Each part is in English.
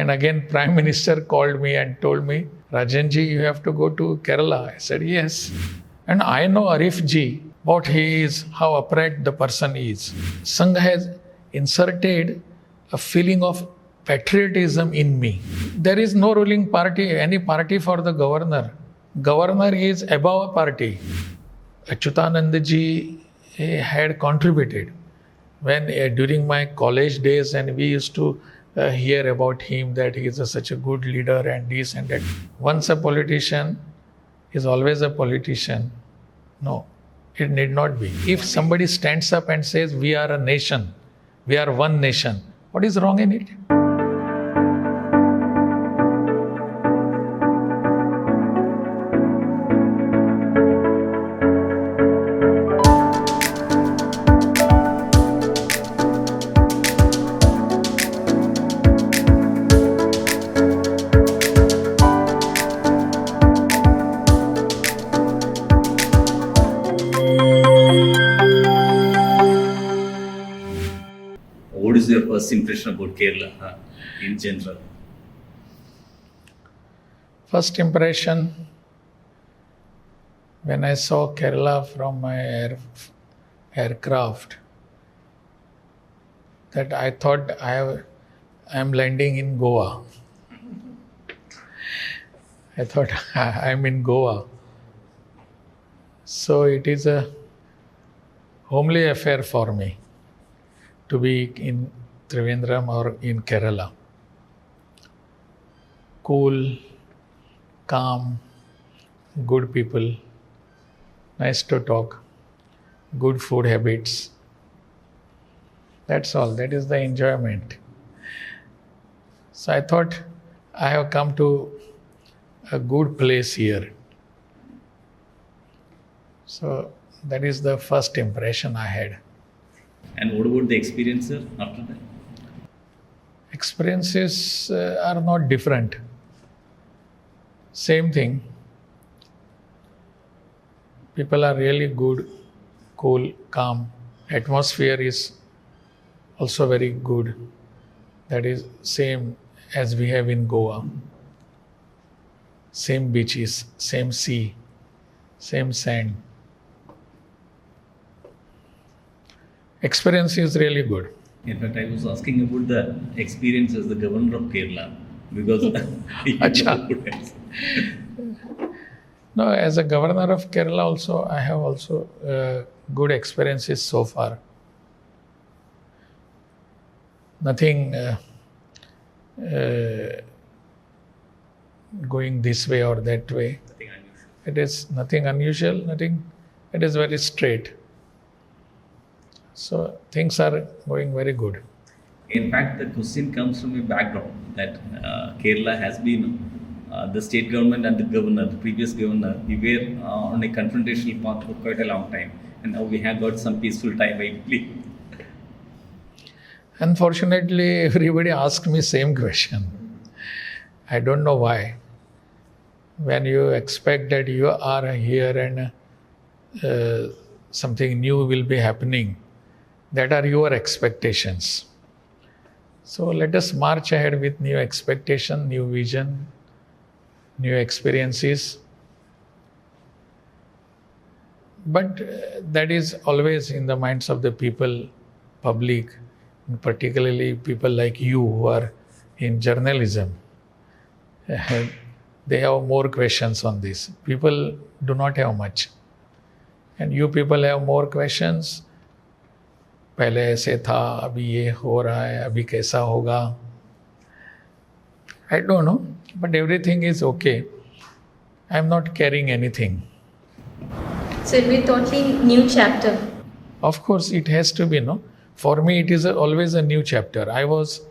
And again, Prime Minister called me and told me, Rajanji, you have to go to Kerala. I said, yes. And I know Arif ji, what he is, how upright the person is. Sangh has inserted a feeling of patriotism in me. There is no ruling party, any party for the governor. Governor is above a party. Achyutanand ji had contributed. When during my college days, and we used to hear about him that he is such a good leader and this and that. Once a politician is always a politician. No, it need not be. If somebody stands up and says, we are a nation, we are one nation, what is wrong in it? What is your first impression about Kerala in general? First impression, when I saw Kerala from my aircraft, that I thought I am landing in Goa. I thought I am in Goa. So it is a homely affair for me to be in Trivandrum or in Kerala. Cool, calm, good people, nice to talk, good food habits. That's all. That is the enjoyment. So I thought I have come to a good place here. So that is the first impression I had. And what about the experience, sir, after that? Experiences are not different. Same thing. People are really good, cool, calm. Atmosphere is also very good. That is same as we have in Goa. Same beaches, same sea, same sand. Experience is really good. In fact, I was asking about the experience as the governor of Kerala because No, as a governor of Kerala also, I have also good experiences so far. Nothing going this way or that way. Nothing unusual. It is nothing unusual, nothing. It is very straight. So things are going very good. In fact, the question comes from a background that Kerala has been the state government and the governor, the previous governor, we were on a confrontational path for quite a long time. And now we have got some peaceful time, I believe. Unfortunately, everybody asks me same question. I don't know why. When you expect that you are here and something new will be happening, that are your expectations. So let us march ahead with new expectation, new vision, new experiences. But that is always in the minds of the people, public, and particularly people like you who are in journalism. They have more questions on this. People do not have much. And you people have more questions. पहले ऐसे था, अभी ये हो रहा है, अभी कैसा होगा? I don't know, but everything is okay. I am not carrying anything. So it will be a totally new chapter. Of course, it has to be, no? For me, it is always a new chapter. I was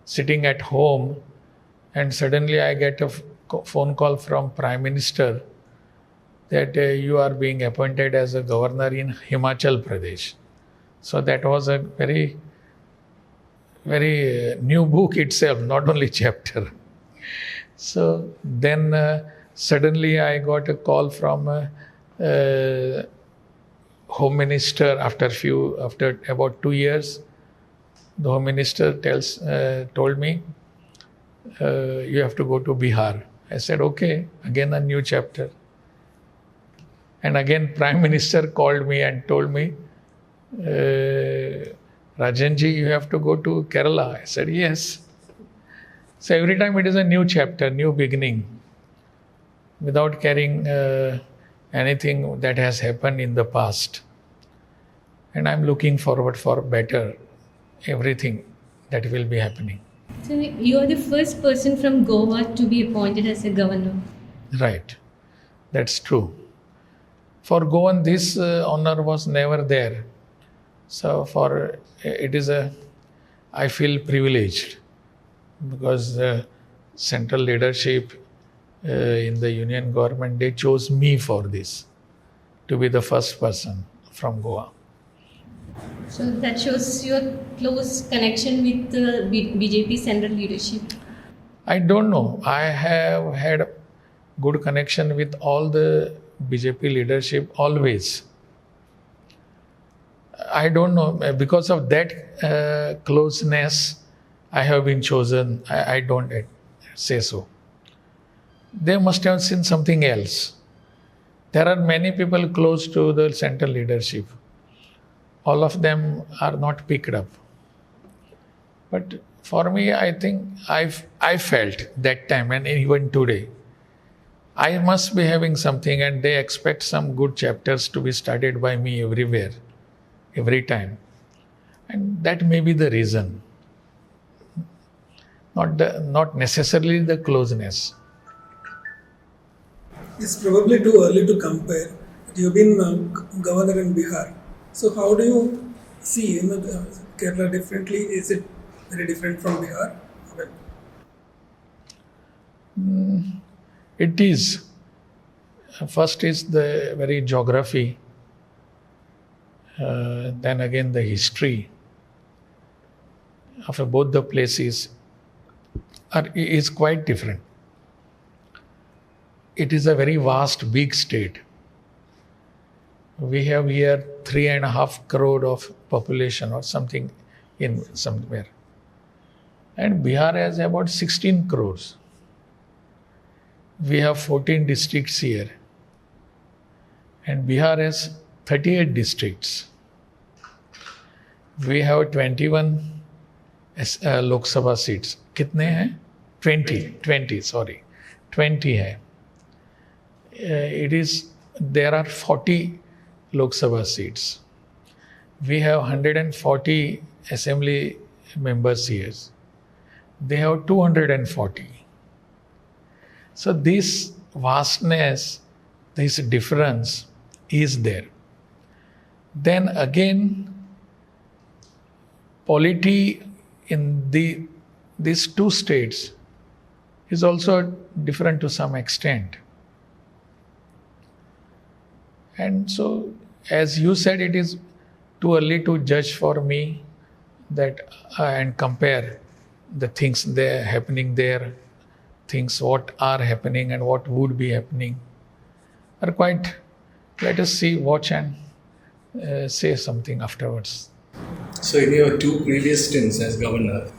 sitting at home and suddenly I get a phone call from Prime Minister that you are being appointed as a governor in Himachal Pradesh. So that was a very, very new book itself, not only chapter. So then suddenly I got a call from Home Minister after about 2 years. The Home Minister told me, you have to go to Bihar. I said, okay, again a new chapter. And again Prime Minister called me and told me, Rajanji, you have to go to Kerala. I said, yes. So every time it is a new chapter, new beginning, without carrying anything that has happened in the past. And I'm looking forward for better, everything that will be happening. So you are the first person from Goa to be appointed as a governor. Right, that's true. For Goan, this honor was never there. So I feel privileged because the central leadership in the union government, they chose me for this, to be the first person from Goa. So that shows your close connection with the BJP central leadership. I don't know. I have had good connection with all the BJP leadership always. I don't know, because of that closeness, I have been chosen. I don't say so. They must have seen something else. There are many people close to the central leadership. All of them are not picked up. But for me, I think I felt that time and even today, I must be having something, and they expect some good chapters to be started by me everywhere, every time. And that may be the reason. Not necessarily the closeness. It's probably too early to compare. You've been governor in Bihar. So how do you see Kerala differently? Is it very different from Bihar? It is. First is the very geography, then again the history of both the places is quite different. It is a very vast, big state. We have here 3.5 crore of population or something in somewhere. And Bihar has about 16 crores. We have 14 districts here. And Bihar has 38 districts. We have 21 Lok Sabha seats. कितने हैं? 20 है. There are 40 Lok Sabha seats. We have 140 assembly members here. They have 240. So this vastness, this difference is there. Then again, polity in these two states is also different to some extent. And so, as you said, it is too early to judge for me that and compare the things there happening there, things what are happening and what would be happening are quite. Let us see, watch and say something afterwards. So, in your two previous stints as governor,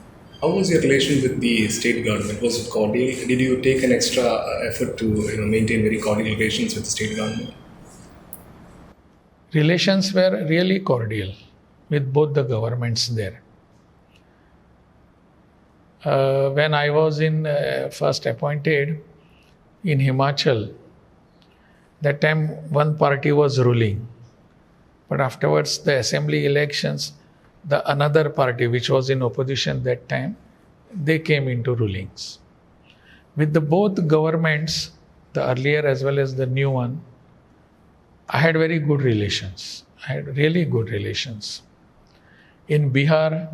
how was your relation with the state government? Was it cordial? Did you take an extra effort to maintain very cordial relations with the state government? Relations were really cordial with both the governments there. When I was first appointed in Himachal, that time one party was ruling. But afterwards, the assembly elections, the another party which was in opposition that time, they came into rulings. With both governments, the earlier as well as the new one, I had very good relations. I had really good relations. In Bihar,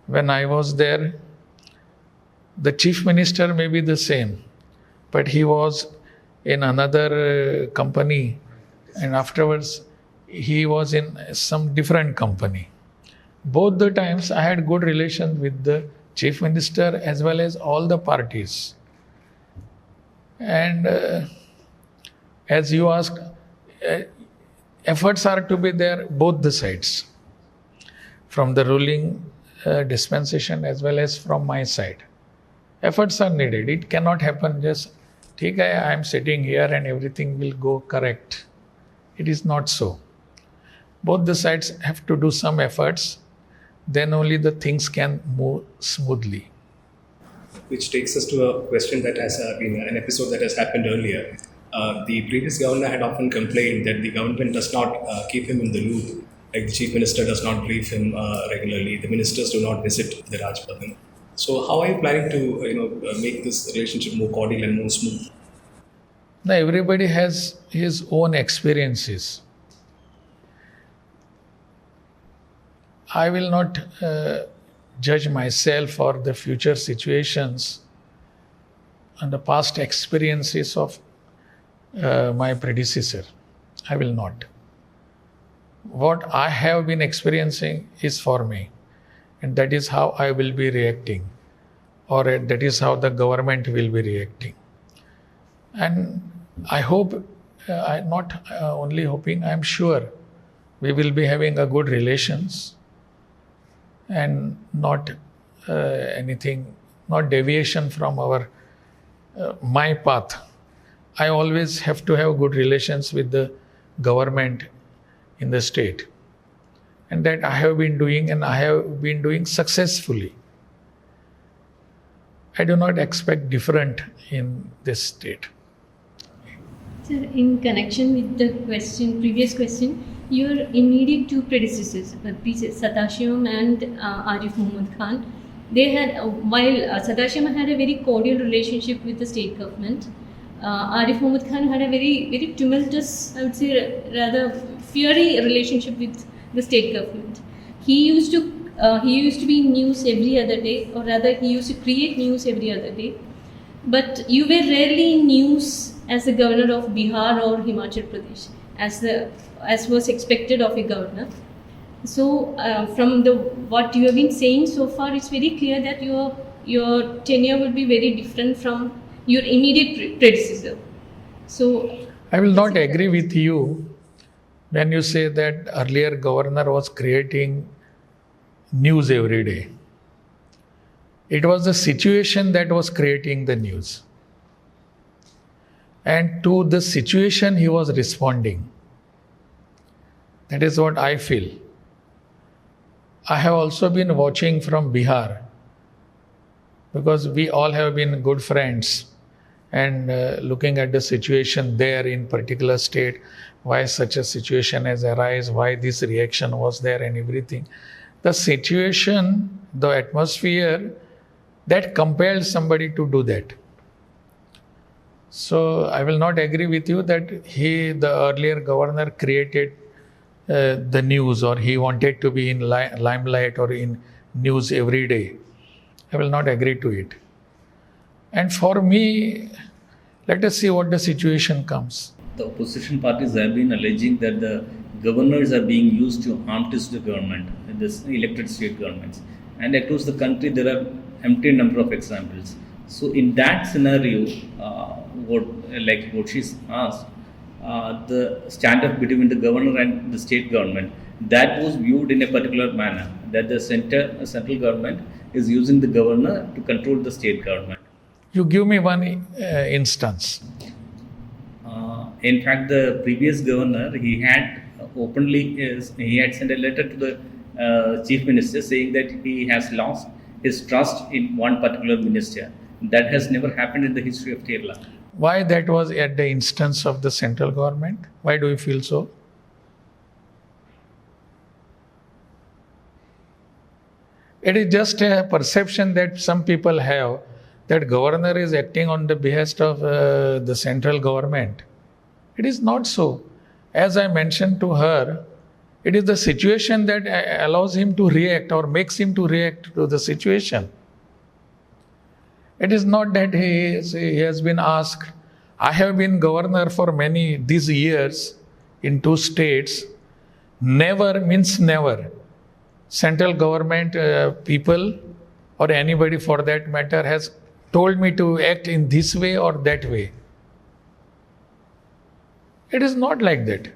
when I was there, the chief minister may be the same, but he was in another company, and afterwards he was in some different company. Both the times I had good relations with the chief minister as well as all the parties. And as you asked, efforts are to be there both the sides, from the ruling dispensation as well as from my side. Efforts are needed. It cannot happen just, ठीक है, I am sitting here and everything will go correct. It is not so. Both the sides have to do some efforts, then only the things can move smoothly. Which takes us to a question that has been an episode that has happened earlier. The previous governor had often complained that the government does not keep him in the loop. Like the chief minister does not brief him regularly. The ministers do not visit the Rajbhavan. So how are you planning to make this relationship more cordial and more smooth? Now everybody has his own experiences. I will not judge myself or the future situations and the past experiences of my predecessor. I will not. What I have been experiencing is for me, and that is how I will be reacting, or that is how the government will be reacting. And I hope, I'm not only hoping, I'm sure we will be having a good relations and not anything, not deviation from our my path. I always have to have good relations with the government in the state, and that I have been doing, and I have been doing successfully. I do not expect different in this state. Sir, in connection with the previous question, your immediate two predecessors, Satashivam and Arif Muhammad Khan, they had, while Satashivam had a very cordial relationship with the state government, Arif Muhammad Khan had a very tumultuous, I would say rather fiery relationship with the state government. He used to be in news every other day, or rather he used to create news every other day. But you were rarely in news as the governor of Bihar or Himachal Pradesh, as was expected of a governor. So from what you have been saying so far, it's very clear that your tenure will be very different from your immediate predecessor. So I will not agree with you when you say that earlier governor was creating news every day. It was the situation that was creating the news. And to the situation he was responding. That is what I feel. I have also been watching from Bihar, because we all have been good friends, and looking at the situation there in particular state, why such a situation has arisen, why this reaction was there and everything. The situation, the atmosphere, that compelled somebody to do that. So I will not agree with you that the earlier governor created the news, or he wanted to be in limelight or in news every day. I will not agree to it. And for me, let us see what the situation comes. The opposition parties have been alleging that the governors are being used to harm to the government, the elected state governments. And across the country, there are empty number of examples. So in that scenario, what she's asked, the standoff between the governor and the state government, that was viewed in a particular manner, that the central government is using the governor to control the state government. You give me one instance. In fact, the previous governor, he had sent a letter to the chief minister saying that he has lost his trust in one particular minister. That has never happened in the history of Kerala. Why that was at the instance of the central government? Why do you feel so? It is just a perception that some people have, that governor is acting on the behest of the central government. It is not so. As I mentioned to her, it is the situation that allows him to react or makes him to react to the situation. It is not that he has been asked. I have been governor for these years in 2 states. Never means never. Central government people, or anybody for that matter, has told me to act in this way or that way. It is not like that.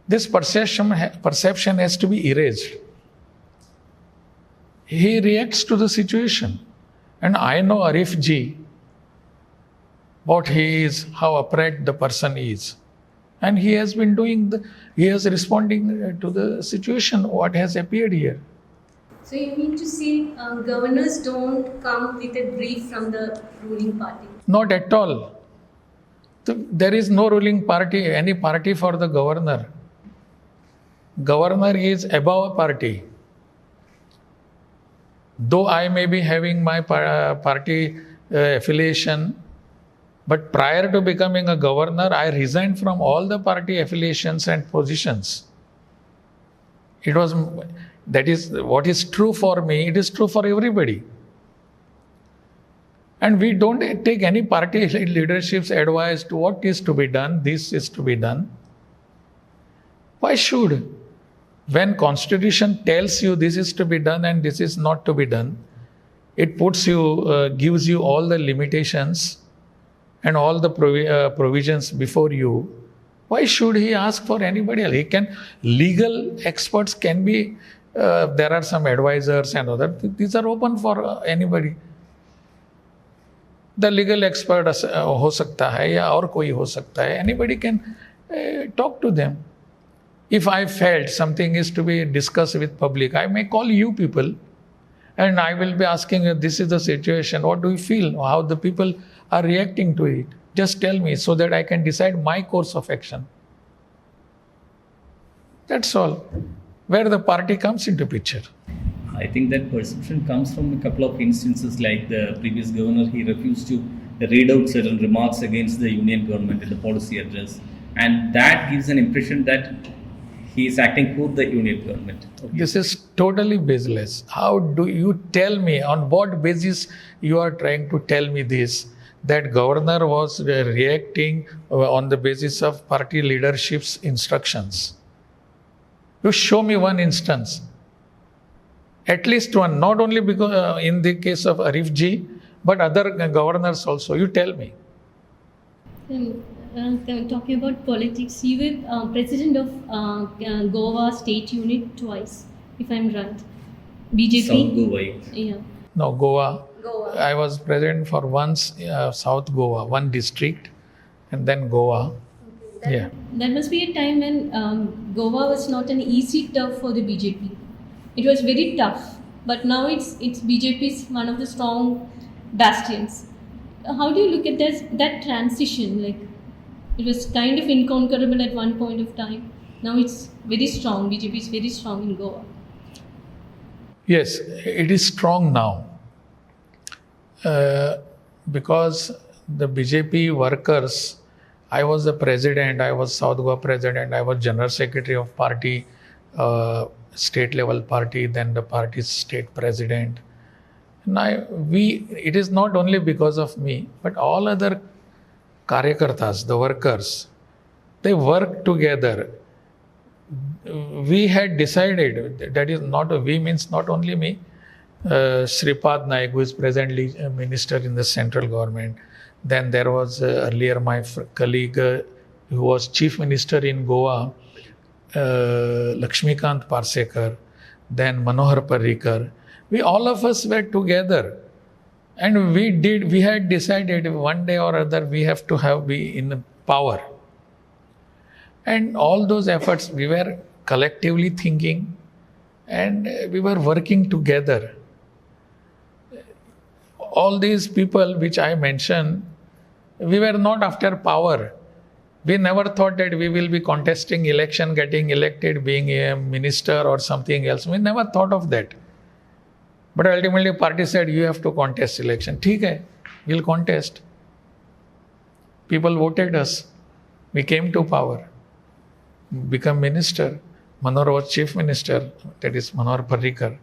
This perception has to be erased. he reacts to the situation. And I know Arif Ji, what he is, how upright the person is. And he has been he is responding to the situation, what has appeared here. So you mean to say governors don't come with a brief from the ruling party? Not at all. There is no ruling party, any party for the governor. Governor is above a party. Though I may be having my party affiliation, but prior to becoming a governor, I resigned from all the party affiliations and positions. That is what is true for me, it is true for everybody. And we don't take any party leadership's advice to what is to be done, this is to be done. Why should? When Constitution tells you this is to be done and this is not to be done, it gives you all the limitations and all the provisions before you. Why should he ask for anybody else? Legal experts can be, there are some advisors and other, these are open for anybody. The legal expert हो सकता है या और कोई हो सकता है. Anybody can talk to them. If I felt something is to be discussed with public, I may call you people and I will be asking you, this is the situation, what do you feel, how the people are reacting to it. Just tell me so that I can decide my course of action. That's all. Where the party comes into picture. I think that perception comes from a couple of instances, like the previous governor, he refused to read out certain remarks against the union government in the policy address, and that gives an impression that he is acting for the union government. Okay. This is totally baseless. How do you tell me, on what basis you are trying to tell me this, that governor was reacting on the basis of party leadership's instructions? You show me one instance. At least one, not only because in the case of Arif Ji, but other governors also. You tell me. Talking about politics, you were president of Goa state unit twice, if I'm right. BJP? South Goa. Yeah. No, Goa. Goa. I was president for once South Goa, one district, and then Goa. Yeah. That must be a time when Goa was not an easy turf for the BJP. It was very tough, but now it's BJP's one of the strong bastions. How do you look at that transition? Like, it was kind of inconquerable at one point of time. Now it's very strong. BJP is very strong in Goa. Yes, it is strong now. Because the BJP workers, I was the president, I was South Goa president, I was general secretary of party, state level party, then the party's state president. It is not only because of me, but all other karyakartas, the workers, they work together. We had decided, that is not, we means not only me, Shripad Naik, who is presently a minister in the central government. Then there was earlier my colleague who was chief minister in Goa, Lakshmikant Parsekar, then Manohar Parrikar. All of us were together, and we had decided one day or other we have to be in power. And all those efforts, we were collectively thinking and we were working together. All these people which I mentioned, we were not after power. We never thought that we will be contesting election, getting elected, being a minister or something else. We never thought of that. But ultimately party said, you have to contest election. ठीक है, we'll contest. People voted us. We came to power. Become minister. Manohar was chief minister, that is Manohar Parrikar.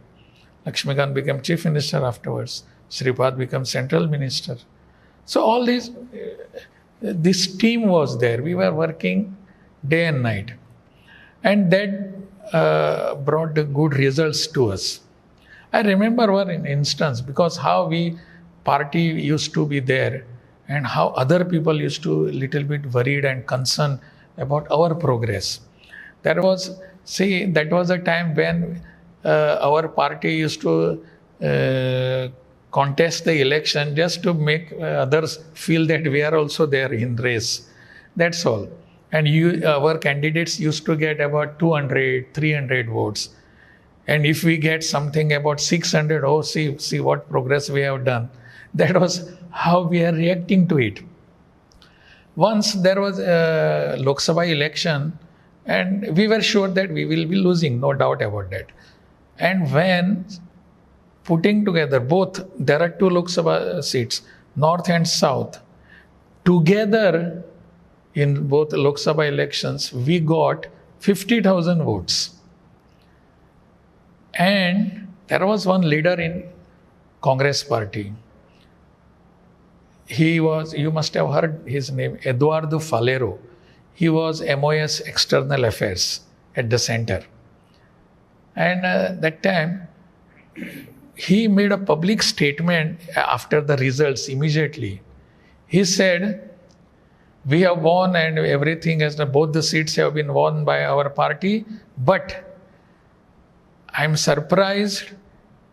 Lakshmikant became chief minister afterwards. Shripad became central minister. So all this team was there. We were working day and night. And that brought good results to us. I remember one instance, because how party used to be there and how other people used to little bit worried and concerned about our progress. That was a time when our party used to contest the election just to make others feel that we are also there in race. That's all. And our candidates used to get about 200, 300 votes. And if we get something about 600, oh, see what progress we have done. That was how we are reacting to it. Once there was a Lok Sabha election, and we were sure that we will be losing, no doubt about that. And when putting together both, there are 2 Lok Sabha seats, North and South, together in both Lok Sabha elections, we got 50,000 votes. And there was one leader in Congress party. He was, you must have heard his name, Eduardo Falero. He was MOS External Affairs at the center. And that time, he made a public statement after the results immediately. He said, we have won and everything has done, both the seats have been won by our party, but I'm surprised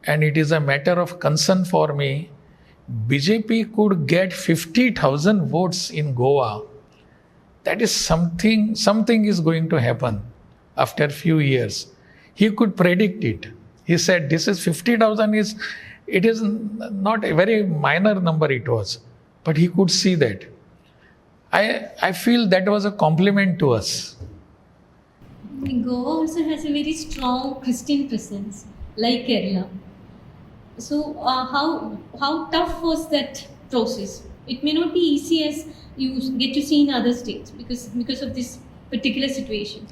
and it is a matter of concern for me. BJP could get 50,000 votes in Goa. That is something is going to happen after a few years. He could predict it. He said, this is 50,000 it is not a very minor number it was, but he could see that. I feel that was a compliment to us. Goa also has a very strong Christian presence, like Kerala. So how tough was that process? It may not be easy as you get to see in other states because of this particular situation.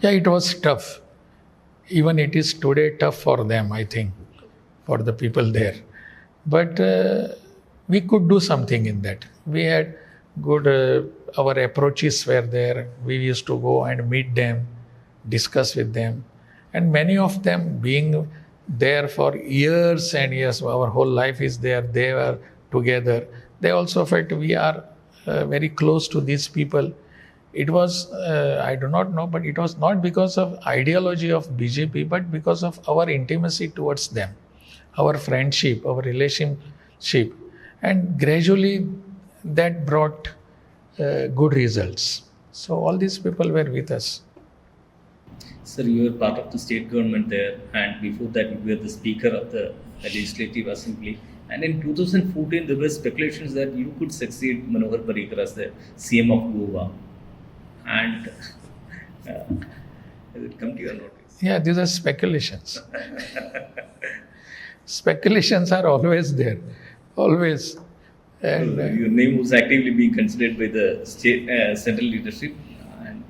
Yeah, it was tough. Even it is today tough for them, I think, for the people there. But we could do something in that. We had good, our approaches were there. We used to go and meet them, discuss with them. And many of them being there for years and years, our whole life is there, they were together. They also felt we are very close to these people. It was, I do not know, but it was not because of ideology of BJP, but because of our intimacy towards them, our friendship, our relationship. And gradually that brought good results. So all these people were with us. Sir, you were part of the state government there, and before that you were the Speaker of the Legislative Assembly. And in 2014, there were speculations that you could succeed Manohar Parrikar as the CM of Goa. And has it come to your notice? Yeah, these are speculations. Speculations are always there, always. And your name was actively being considered by the state central leadership. And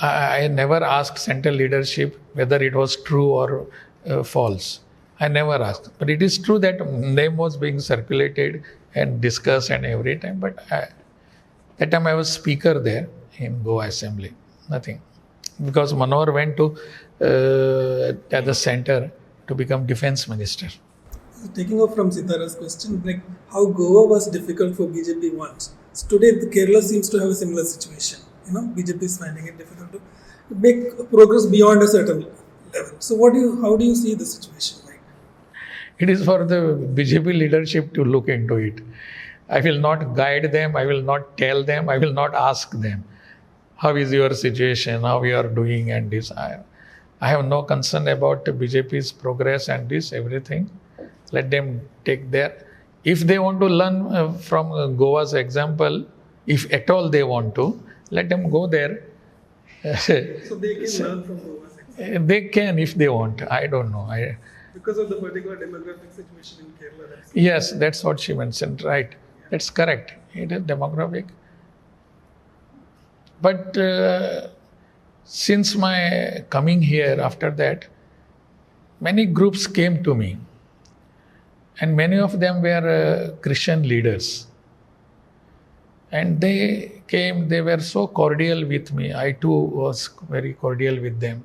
I never asked central leadership whether it was true or false. I never asked. But it is true that name was being circulated and discussed and every time. But that time I was speaker there in Goa Assembly. Nothing. Because Manohar went to at the center to become defense minister. So taking off from Sitara's question, like how Goa was difficult for BJP once. So today Kerala seems to have a similar situation. BJP is finding it difficult to make progress beyond a certain level. So how do you see the situation like? It is for the BJP leadership to look into it. I will not guide them, I will not tell them, I will not ask them. How is your situation, how you are doing and this. I have no concern about BJP's progress and this, everything. Let them take if they want to learn from Goa's example, if at all they want to, let them go there. So they can learn from Goa's example? They can if they want, I don't know. Because of the particular demographic situation in Kerala. Yes, that's what she mentioned, right. Yeah. That's correct. It is demographic. But since my coming here after that, many groups came to me. And many of them were Christian leaders. And they came, they were so cordial with me. I too was very cordial with them.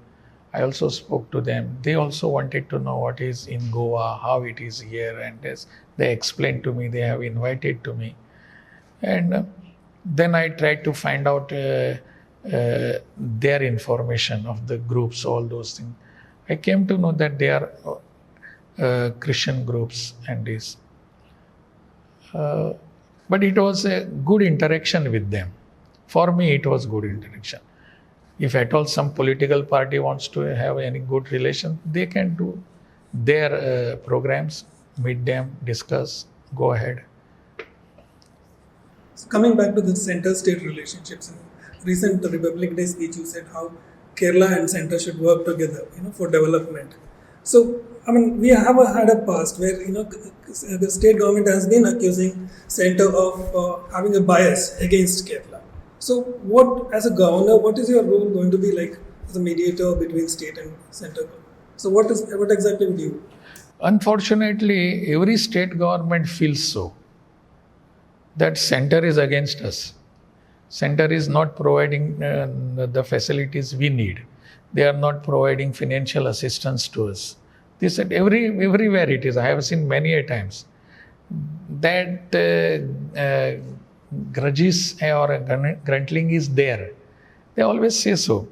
I also spoke to them. They also wanted to know what is in Goa, how it is here. And this. They explained to me, they have invited to me. And then I tried to find out their information of the groups, all those things. I came to know that they are Christian groups and this. But it was a good interaction with them. For me, it was good interaction. If at all some political party wants to have any good relation, they can do their programs, meet them, discuss, go ahead. So coming back to the center-state relationships, in recent Republic Day speech, you said how Kerala and center should work together, for development. So, we have had a past where, the state government has been accusing center of having a bias against Kerala. So, as a governor, what is your role going to be like as a mediator between state and center? So, what exactly would you? Unfortunately, every state government feels so, that center is against us. Center is not providing the facilities we need. They are not providing financial assistance to us. This everywhere it is. I have seen many a times that grudges or gruntling is there. They always say so.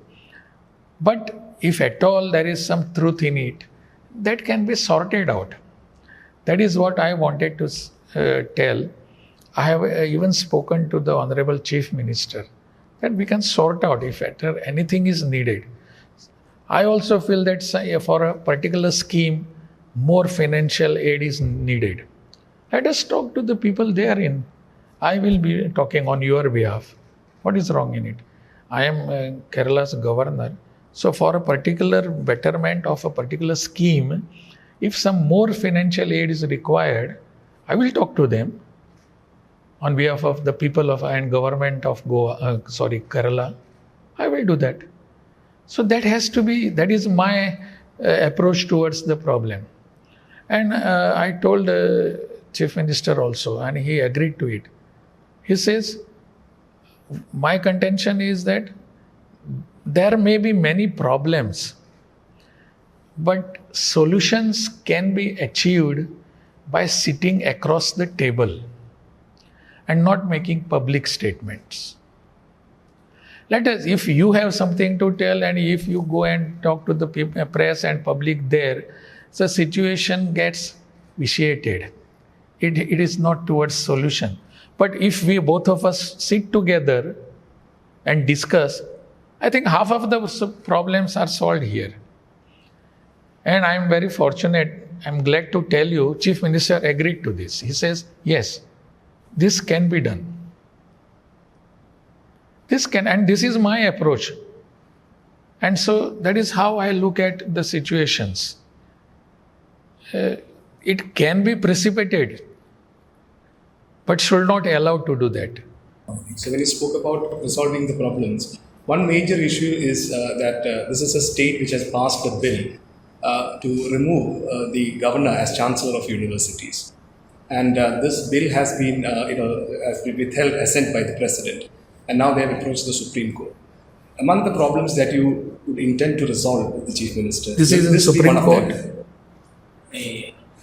But if at all there is some truth in it, that can be sorted out. That is what I wanted to tell. I have even spoken to the Honorable Chief Minister that we can sort out if anything is needed. I also feel that for a particular scheme, more financial aid is needed. Let us talk to the people therein. I will be talking on your behalf. What is wrong in it? I am Kerala's governor. So for a particular betterment of a particular scheme, if some more financial aid is required, I will talk to them on behalf of the people and government of Kerala. I will do that. So that is my approach towards the problem. And I told Chief Minister also, and he agreed to it. He says, my contention is that there may be many problems, but solutions can be achieved by sitting across the table and not making public statements. If you have something to tell and if you go and talk to the press and public there, the situation gets vitiated. It is not towards solution. But if we both of us sit together and discuss, I think half of the problems are solved here. And I am very fortunate, I am glad to tell you, Chief Minister agreed to this. He says, yes, this can be done. And this is my approach. And so that is how I look at the situations. It can be precipitated, but should not allow to do that. So when you spoke about resolving the problems, one major issue is that this is a state which has passed a bill to remove the governor as chancellor of universities. And this bill has been withheld assent by the president. And now they have approached the Supreme Court. Among the problems that you would intend to resolve with the Chief Minister, this is in Supreme Court?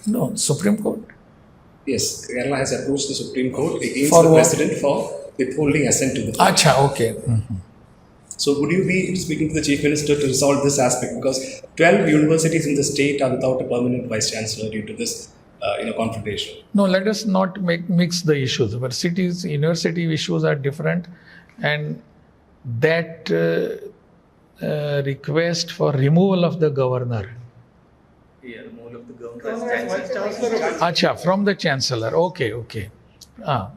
No, Supreme Court? Yes, Kerala has approached the Supreme Court against the president for withholding assent to the bill. Okay. Mm-hmm. So would you be speaking to the Chief Minister to resolve this aspect? Because 12 universities in the state are without a permanent Vice Chancellor due to this confrontation. No, let us not mix the issues. University issues are different, and that request for removal of the governor. Yeah, removal of the governor as Chancellor. From the Chancellor. Okay.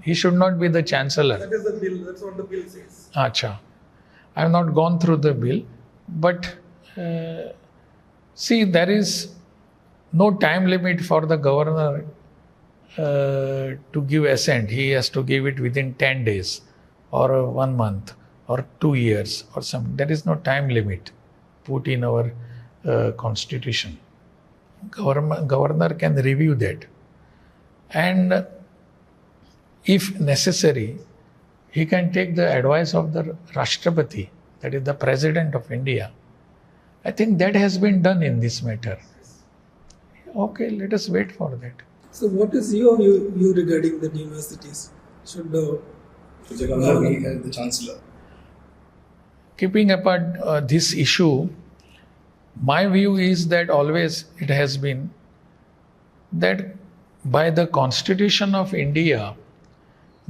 He should not be the Chancellor. That is the bill. That's what the bill says. I have not gone through the bill, but see, there is no time limit for the governor to give assent. He has to give it within 10 days or 1 month or 2 years or something. There is no time limit put in our constitution. Governor can review that. And if necessary, he can take the advice of the Rashtrapati, that is the President of India. I think that has been done in this matter. Okay, let us wait for that. So what is your view regarding the universities? Should the governor be the Chancellor? Keeping apart this issue, my view is that always it has been that by the Constitution of India,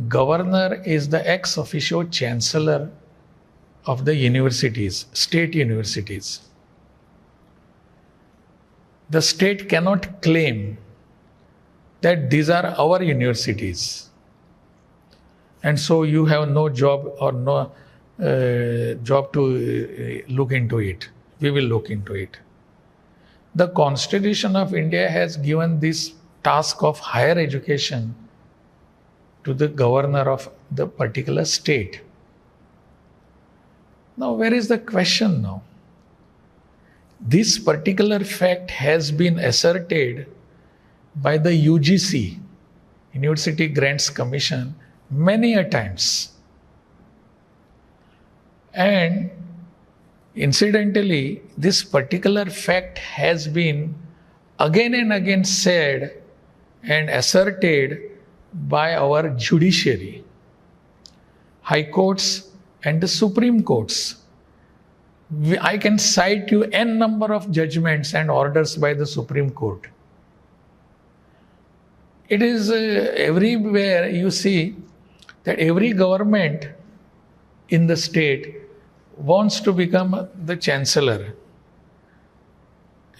governor is the ex officio chancellor of the universities, state universities. The state cannot claim that these are our universities, and so you have no job or no job to look into it. We will look into it. The Constitution of India has given this task of higher education to the governor of the particular state. Now, where is the question now? This particular fact has been asserted by the UGC, University Grants Commission, many a times. And incidentally, this particular fact has been again and again said and asserted by our judiciary, high courts and the Supreme Courts. I can cite you n number of judgments and orders by the Supreme Court. It is everywhere you see that every government in the state wants to become the chancellor.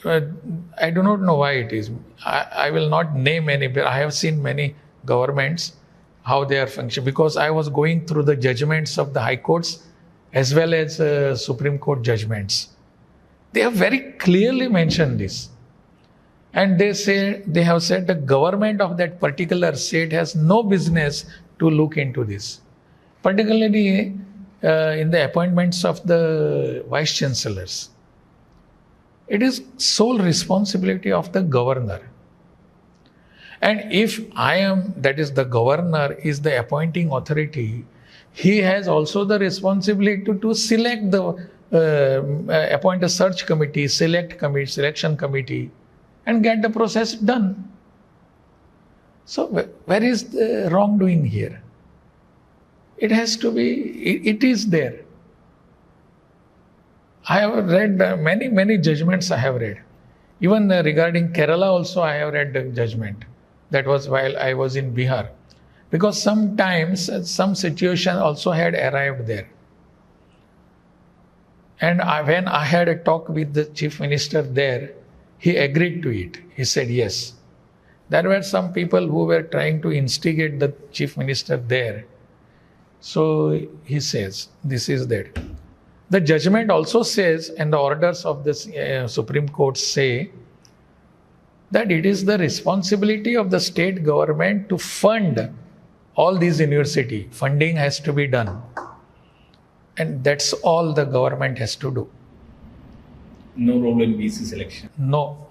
I do not know why it is. I will not name any, but I have seen many governments, how they are functioning, because I was going through the judgments of the high courts as well as Supreme Court judgments. They have very clearly mentioned this. And they have said the government of that particular state has no business to look into this. Particularly in the appointments of the vice chancellors. It is sole responsibility of the governor. And if I am, that is the governor is the appointing authority, he has also the responsibility to select the, appoint a search committee, selection committee, and get the process done. So where is the wrongdoing here? It has to be, it is there. I have read many judgments I have read. Even regarding Kerala also I have read the judgment. That was while I was in Bihar. Because sometimes some situation also had arrived there. And when I had a talk with the chief minister there, he agreed to it. He said yes. There were some people who were trying to instigate the chief minister there. So he says, this is that. The judgment also says, and the orders of the Supreme Court say, that it is the responsibility of the state government to fund all these universities. Funding has to be done. And that's all the government has to do. No role in VC selection. No.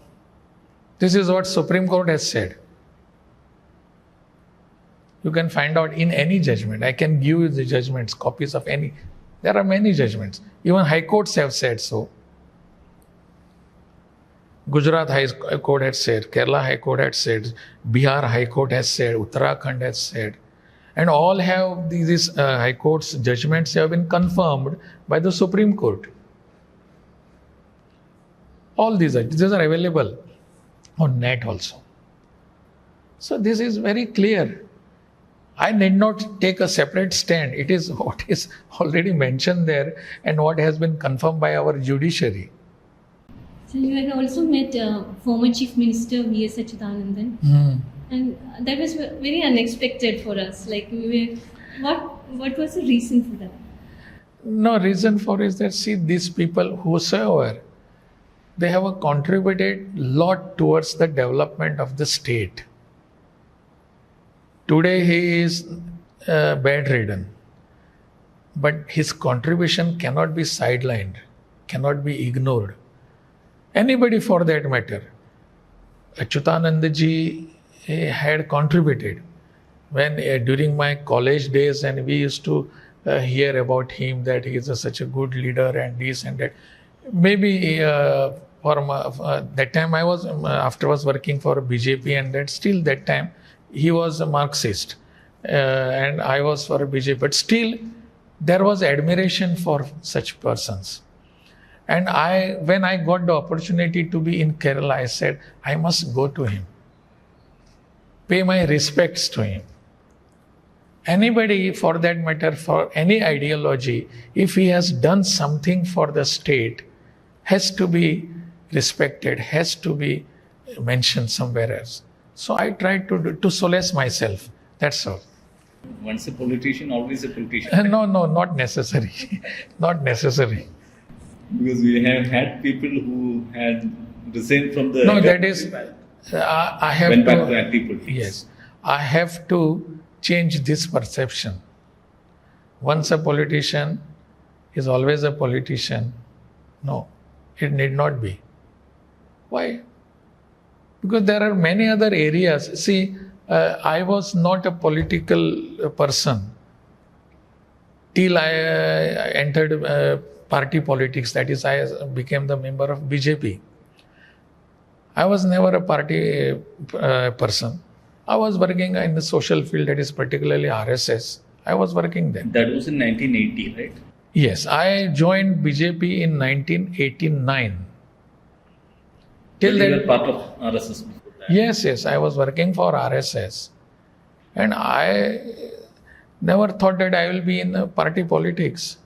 This is what Supreme Court has said. You can find out in any judgment. I can give you the judgments, copies of any. There are many judgments. Even high courts have said so. Gujarat High Court has said, Kerala High Court has said, Bihar High Court has said, Uttarakhand has said. And all have these high courts judgments have been confirmed by the Supreme Court. All these are available on net also. So this is very clear. I need not take a separate stand. It is what is already mentioned there and what has been confirmed by our judiciary. So you had also met former Chief Minister V.S. Achyutanandan, and that was very unexpected for us. Like what was the reason for that? No reason for is that see these people whosoever, they have contributed lot towards the development of the state. Today he is bedridden, but his contribution cannot be sidelined, cannot be ignored. Anybody for that matter. Achyutanand ji had contributed. When during my college days, and we used to hear about him that he is such a good leader and this and that. Maybe for that time I was afterwards working for BJP, and that still that time he was a Marxist and I was for BJP. But still there was admiration for such persons. And when I got the opportunity to be in Kerala, I said, I must go to him. pay my respects to him. Anybody, for that matter, for any ideology, if he has done something for the state, has to be respected, has to be mentioned somewhere else. So I try to solace myself. That's all. Once a politician, always a politician. No, not necessary. Not necessary. Because we have had people who had resigned from the. No, that is, I have went back to. to active politics. Yes, I have to change this perception. Once a politician is always a politician. No, it need not be. Why? Because there are many other areas. See, I was not a political person till I entered party politics. That is, I became the member of BJP. I was never a party person. I was working in the social field, that is particularly RSS. I was working there. That was in 1980, right? Yes, I joined BJP in 1989. Till But you then, were part of RSS before that. yes, I was working for RSS. And I never thought that I will be in party politics.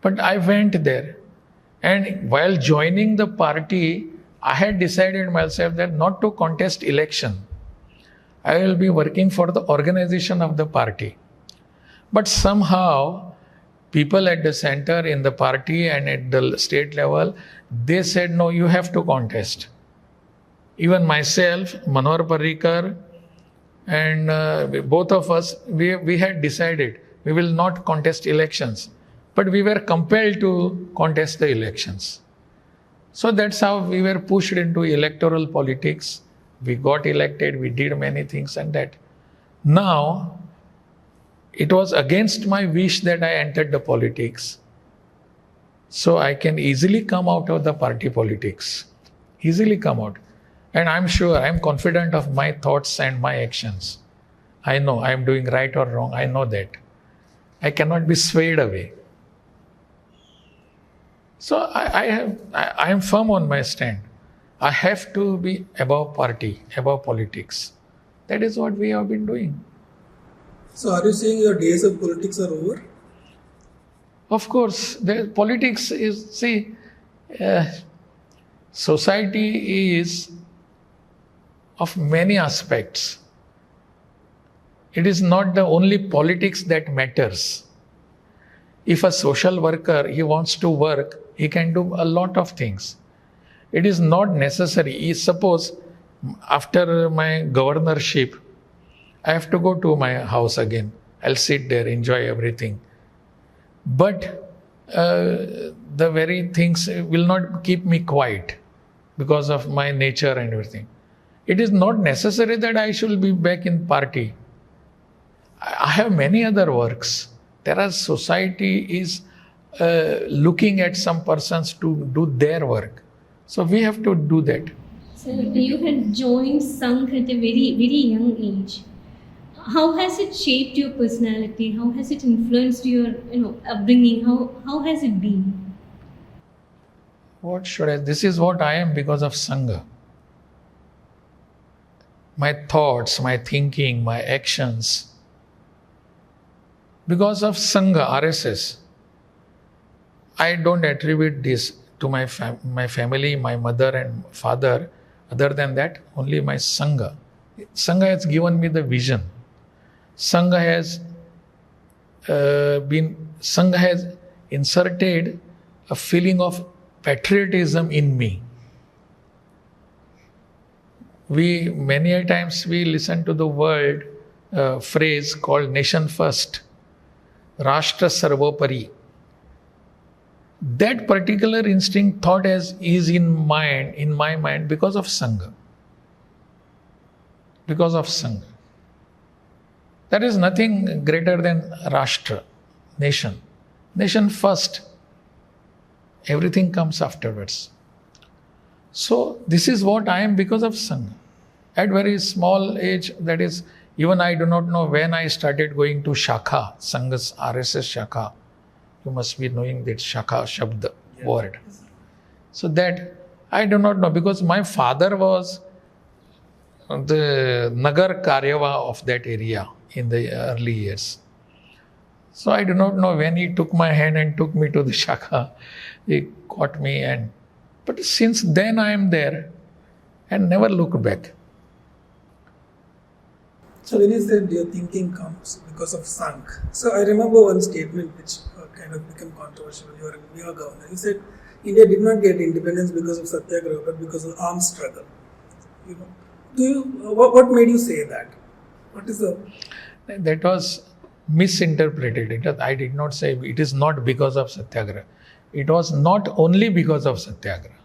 But I went there. And while joining the party, I had decided myself that not to contest election. I will be working for the organization of the party. But somehow, people at the center, in the party and at the state level, they said, no, you have to contest. Even myself, Manohar Parrikar, and both of us, we had decided we will not contest elections. But we were compelled to contest the elections. So that's how we were pushed into electoral politics. We got elected, we did many things and that. Now, it was against my wish that I entered the politics. So I can easily come out of the party politics. Easily come out. And I'm sure, I'm confident of my thoughts and my actions. I know I'm doing right or wrong. I know that. I cannot be swayed away. So I am firm on my stand. I have to be above party, above politics. That is what we have been doing. So are you saying your days of politics are over? Of course, politics is, see, society is of many aspects. It is not the only politics that matters. If a social worker, he wants to work, he can do a lot of things. It is not necessary. Suppose after my governorship, I have to go to my house again. I'll sit there, enjoy everything. But the very things will not keep me quiet because of my nature and everything. It is not necessary that I should be back in party. I have many other works. There are society is looking at some persons to do their work. So we have to do that. So you had joined Sangh at a very, very young age. How has it shaped your personality? How has it influenced your upbringing? How has it been? What should I? This is what I am because of Sangha. My thoughts, my thinking, my actions. Because of Sangha, RSS. I don't attribute this to my family, my mother and father. Other than that, only my Sangha. Sangha has given me the vision. Sangha has inserted a feeling of patriotism in me. Many a times we listen to the word phrase called nation first, Rashtra Sarvopari. That particular instinct thought is in my mind because of Sangha. Because of Sangha. There is nothing greater than Rashtra, nation. Nation first. Everything comes afterwards. So this is what I am because of Sangha. At very small age, that is, even I do not know when I started going to Shakha, Sangha's RSS Shakha. You must be knowing that Shakha Shabda word. So that I do not know because my father was the Nagar Karyava of that area in the early years. So I do not know when he took my hand and took me to the Shakha. He caught me, but since then I am there and never looked back. So when you said your thinking comes because of Sangh, so I remember one statement which kind of became controversial. You were in Bihar governor. You said India did not get independence because of Satyagraha, but because of armed struggle. You know, what made you say that? What is the? That was misinterpreted. I did not say it is not because of Satyagraha. It was not only because of Satyagraha.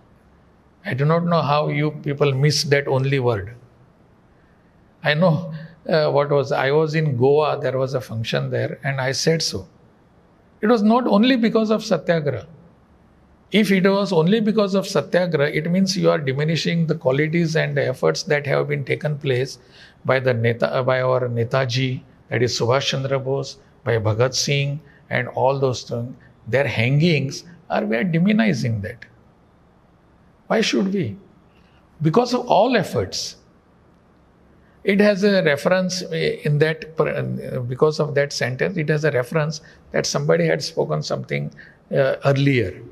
I do not know how you people miss that only word. I know I was in Goa, there was a function there, and I said so. It was not only because of Satyagraha. If it was only because of Satyagraha, it means you are diminishing the qualities and the efforts that have been taken place by by our Netaji, that is Subhash Chandra Bose, by Bhagat Singh, and all those things. Their hangings we are demonizing that. Why should we? Because of all efforts. It has a reference in that, because of that sentence, it has a reference that somebody had spoken something earlier.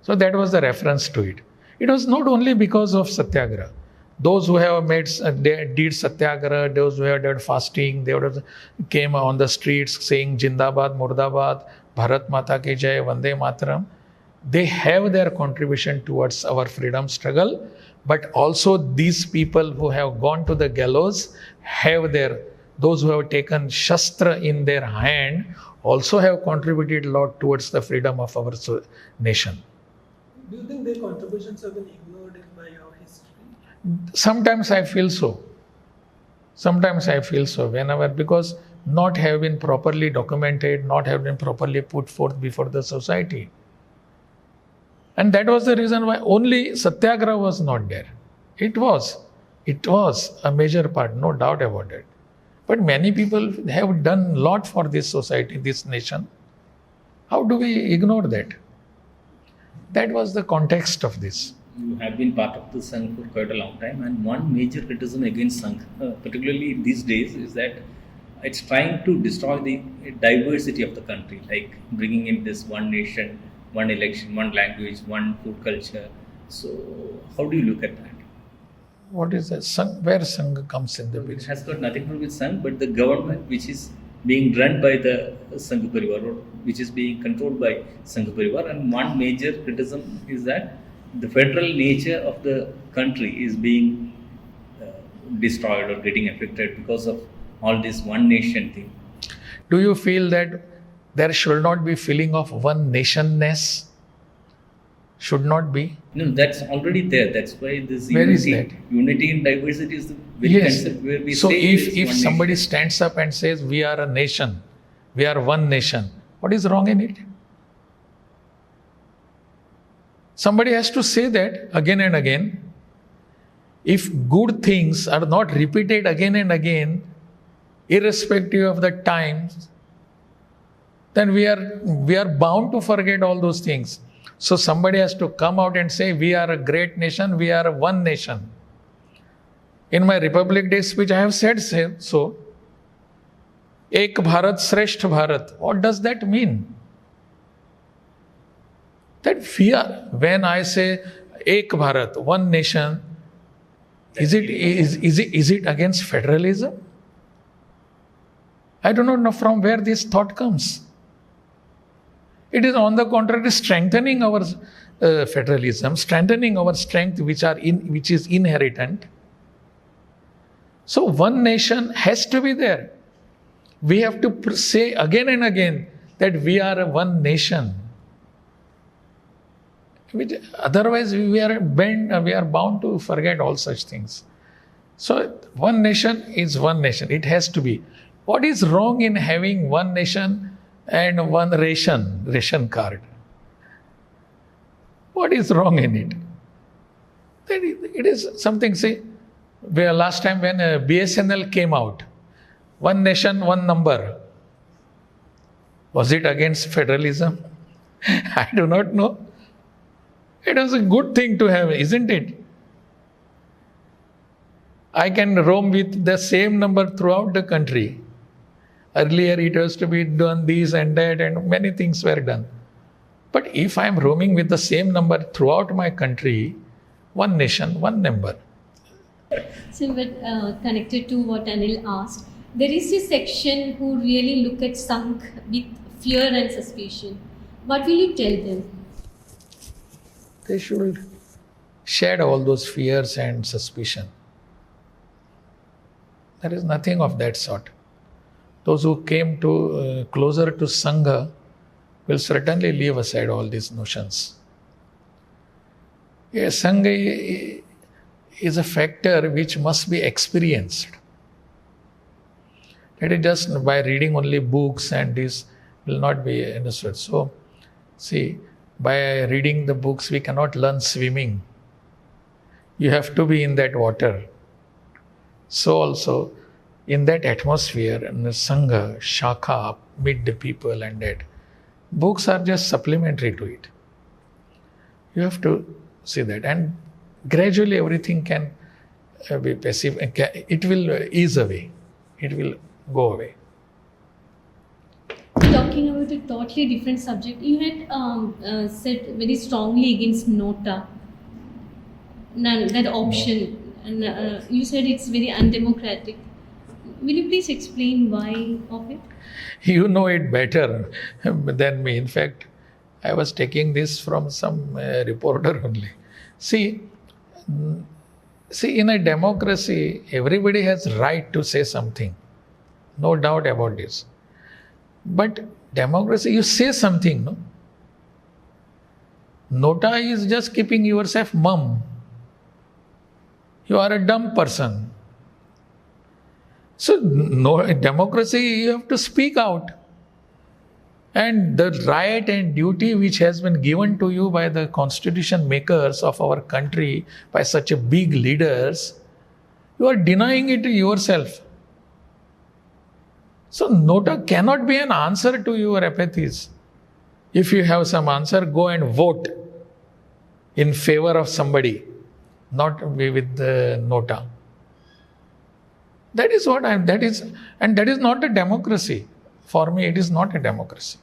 So that was the reference to it. It was not only because of Satyagraha. Those who have did Satyagraha, those who have done fasting, they would have came on the streets saying Jindabad, Murdabad, Bharat Mata Ki Jai, Vande Mataram. They have their contribution towards our freedom struggle, but also these people who have gone to the gallows have those who have taken Shastra in their hand also have contributed a lot towards the freedom of our nation. Do you think their contributions have been ignored by our history? Sometimes I feel so. Because not have been properly documented, not have been properly put forth before the society. And that was the reason why only Satyagraha was not there. It was a major part, no doubt about it. But many people have done a lot for this society, this nation. How do we ignore that? That was the context of this. You have been part of the Sangh for quite a long time, and one major criticism against Sangh, particularly these days, is that it's trying to destroy the diversity of the country, like bringing in this one nation, one election, one language, one food culture. So, how do you look at that? What is that? Sangh, where Sangh comes in the It picture? has got nothing to do with Sangh, but the government which is being run by the Sangh Parivar, or which is being controlled by Sangh Parivar. And one major criticism is that the federal nature of the country is being destroyed or getting affected because of all this one nation thing. Do you feel that there should not be feeling of one nationness? Should not be? No, that's already there. That's why this Where is unity, that? unity in diversity is the very Yes. concept where we So say if it's one somebody nation. stands up and says we are a nation, we are one nation, what is wrong in it? Somebody has to say that again and again. If good things are not repeated again and again, irrespective of the times, then we are bound to forget all those things. So somebody has to come out and say, we are a great nation, we are one nation. In my Republic Day speech, I have said so. Ek Bharat, Shreshth Bharat. What does that mean? That when I say Ek Bharat, one nation, is it against federalism? I do not know from where this thought comes. It is on the contrary strengthening our federalism, strengthening our strength which is inherent. So one nation has to be there. We have to say again and again that we are one nation. Otherwise, we are bound to forget all such things. So one nation is one nation. It has to be. What is wrong in having one nation and one ration card? What is wrong in it? It is something, see, last time when BSNL came out, one nation, one number, was it against federalism? I do not know. It was a good thing to have, isn't it? I can roam with the same number throughout the country. Earlier it was to be done this and that, and many things were done. But if I am roaming with the same number throughout my country, one nation, one number. So, but connected to what Anil asked, there is a section who really look at Sangh with fear and suspicion. What will you tell them? They should shed all those fears and suspicion. There is nothing of that sort. Those who came to closer to Sangha will certainly leave aside all these notions. Yes, Sangha is a factor which must be experienced. It is just by reading only books and this will not be understood. So, see, by reading the books we cannot learn swimming. You have to be in that water. So also, in that atmosphere, in the Sangha, Shakha, meet the people and that, books are just supplementary to it. You have to see that, and gradually everything can be passive. It will ease away. It will go away. Talking about a totally different subject, you had said very strongly against Nota, that option, and you said it's very undemocratic. Will you please explain why of it? You know it better than me. In fact, I was taking this from some reporter only. See, in a democracy, everybody has right to say something. No doubt about this. But democracy, you say something, no? Nota is just keeping yourself mum. You are a dumb person. So, no, democracy, you have to speak out. And the right and duty which has been given to you by the constitution makers of our country, by such a big leaders, you are denying it to yourself. So, Nota cannot be an answer to your apathies. If you have some answer, go and vote in favor of somebody, not be with the Nota. That is what and that is not a democracy. For me, it is not a democracy.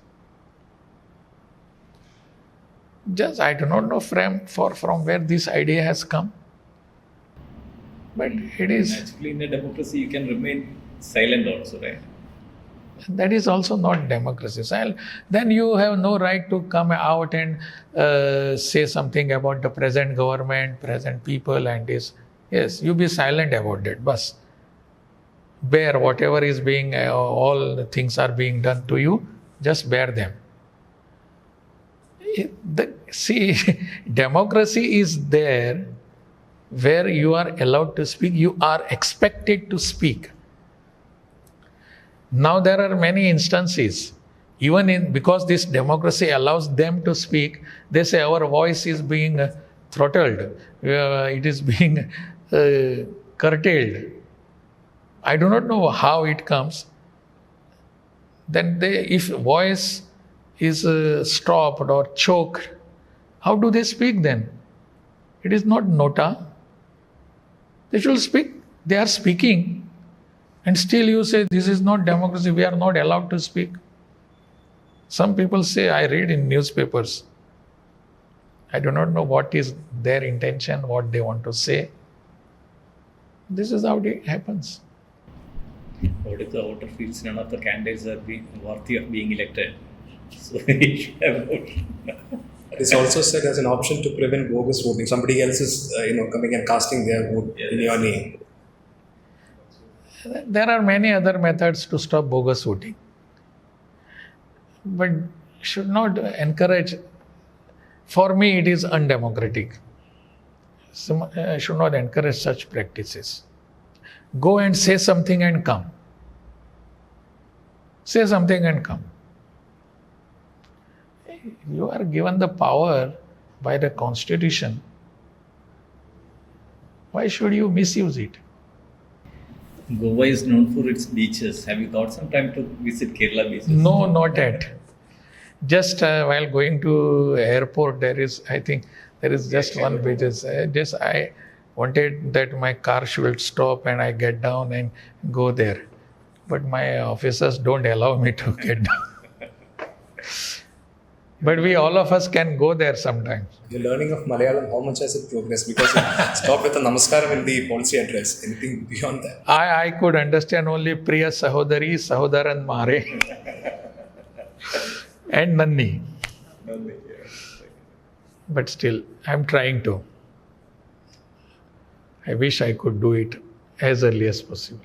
Just, I do not know from where this idea has come. But it is... Actually, in a democracy, you can remain silent also, right? That is also not democracy. Then you have no right to come out and say something about the present government, present people and this. Yes, you be silent about that. Bas. Bear whatever is being, all the things are being done to you, just bear them. Democracy is there where you are allowed to speak, you are expected to speak. Now there are many instances, because this democracy allows them to speak, they say our voice is being throttled, it is being curtailed. I do not know how it comes. Then if voice is stopped or choked, how do they speak then? It is not Nota. They should speak. They are speaking. And still you say, this is not democracy, we are not allowed to speak. Some people say, I read in newspapers. I do not know what is their intention, what they want to say. This is how it happens. What if the voter feels none of the candidates are worthy of being elected? So he should have voted. It's also said as an option to prevent bogus voting. Somebody else is, coming and casting their vote in your name. There are many other methods to stop bogus voting. But should not encourage. For me, it is undemocratic. Should not encourage such practices. Go and say something and come. Say something and come. You are given the power by the constitution. Why should you misuse it? Goa is known for its beaches. Have you got some time to visit Kerala beaches? No, not yet. Just while going to airport, I think there is just one beach. wanted that my car should stop and I get down and go there. But my officers don't allow me to get down. But we, all of us, can go there sometimes. Your learning of Malayalam, how much has it progressed? Because you stopped with the namaskaram in the policy address. Anything beyond that? I could understand only Priya Sahodari, Sahodaran Mare and Nanni. But still, I'm trying to. I wish I could do it as early as possible.